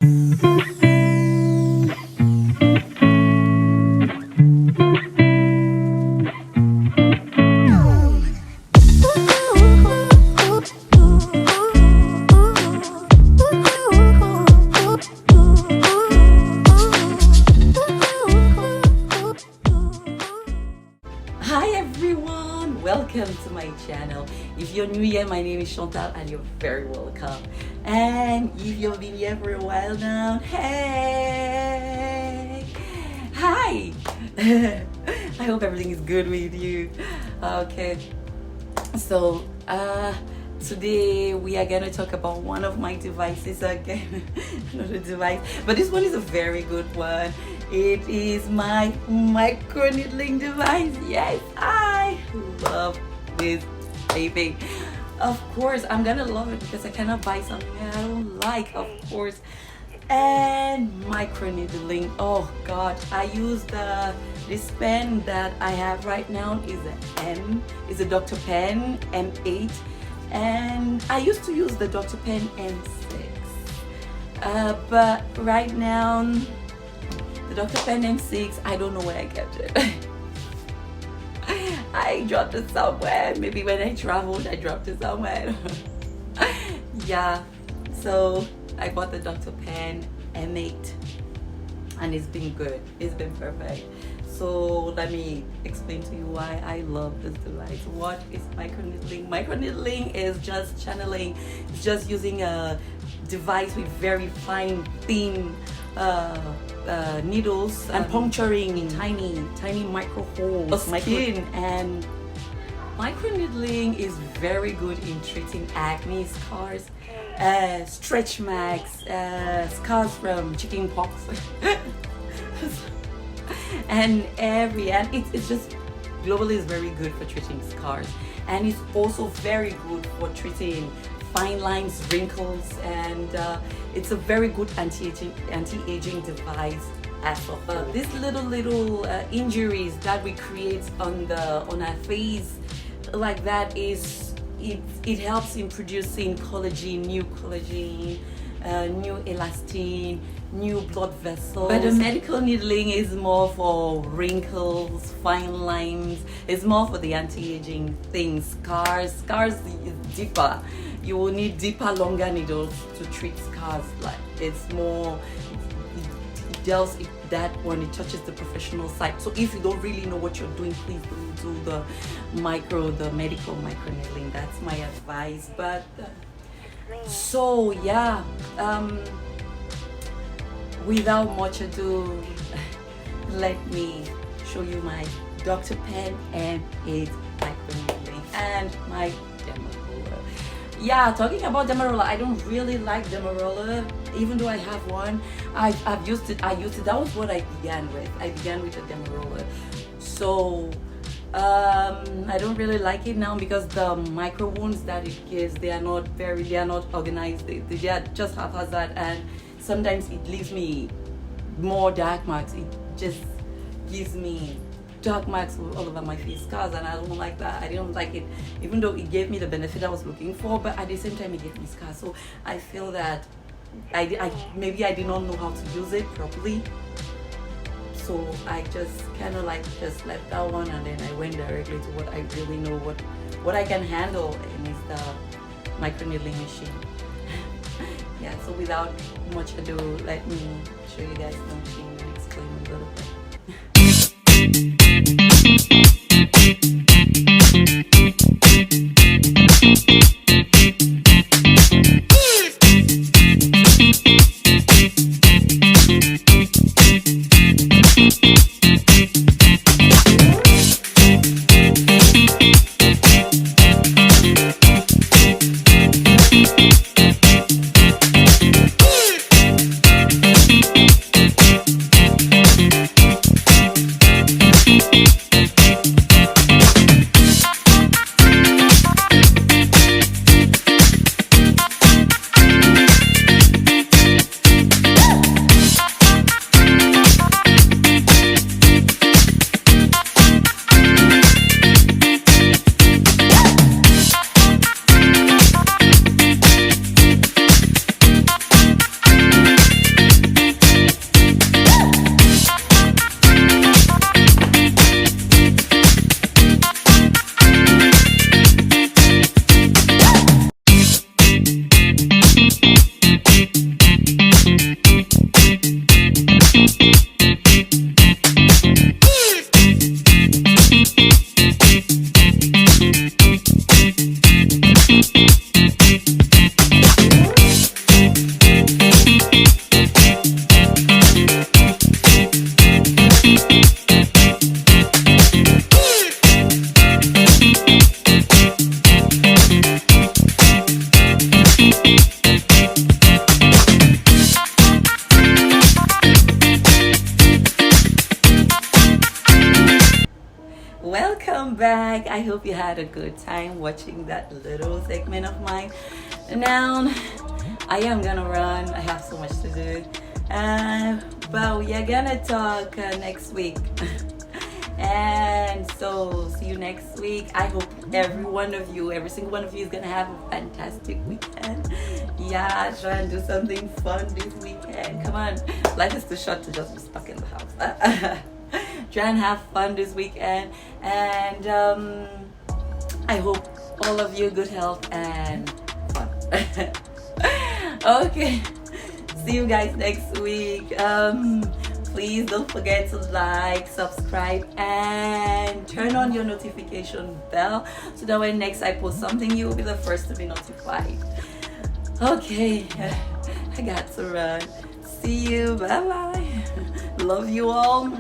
Hi everyone, welcome to my channel. If you're new here, my name is Chantal and you're very welcome. And if you've been here for a while now, hey, hi. I hope everything is good with you. Okay, so today we are going to talk about one of my devices again. Another device, but this one is a very good one. It is my micro needling device. Yes, I love this baby. Of course I'm gonna love it because I cannot buy something I don't like, of course. And micro needling, oh god, I use this pen that I have right now is a Dr. Pen M8, and I used to use the Dr. Pen M6, but right now the Dr. Pen M6, I don't know where I kept it. I dropped it somewhere. Maybe when I traveled, I dropped it somewhere. Yeah, so I bought the Dr. Pen M8 and it's been good. It's been perfect. So let me explain to you why I love this device. What is microneedling? Microneedling is just channeling. It's just using a device with very fine, thin needles and puncturing tiny micro holes of skin. And microneedling is very good in treating acne, scars, stretch marks, scars from chicken pox, and it's just globally is very good for treating scars, and it's also very good for treating fine lines, wrinkles, and it's a very good anti-aging device as well. These little injuries that we create on our face like that it helps in producing collagen, new elastin, new blood vessels. But the medical needling is more for wrinkles, fine lines. It's more for the anti-aging things. Scars is deeper. You will need deeper, longer needles to treat scars. Like it's more, it deals with that when it touches the professional side. So if you don't really know what you're doing, please don't do the medical micro needling. That's my advice. But so yeah, without much ado, let me show you my Dr. Pen M8 micro needling and my Demerol. Yeah, talking about Demerol, I don't really like Demerol, even though I have one. I've used it. That was what I began with. I began with the Demerol. So I don't really like it now because the micro wounds that it gives, they are not organized. They are just haphazard, and sometimes it leaves me more dark marks. It just gives me dark marks all over my face, scars, and I don't like that. I didn't like it, even though it gave me the benefit I was looking for, but at the same time it gave me scars. So I feel that maybe I did not know how to use it properly. So I just kind of just left that one, and then I went directly to what I really know, what I can handle, and it's the microneedling machine. Yeah, so without much ado, let me show you guys the machine and explain a little bit. Welcome back. I hope you had a good time watching that little segment of mine. Now, I am gonna run. I have so much to do. But we are gonna talk next week. And so, see you next week. I hope every single one of you is gonna have a fantastic weekend. Yeah, try and do something fun this weekend. Come on, life is too short to just be stuck in the house. Try and have fun this weekend, and I hope all of you good health and fun. Okay, see you guys next week. Please don't forget to like, subscribe, and turn on your notification bell so that when next I post something, you will be the first to be notified. Okay, I got to run. See you. Bye bye. Love you all.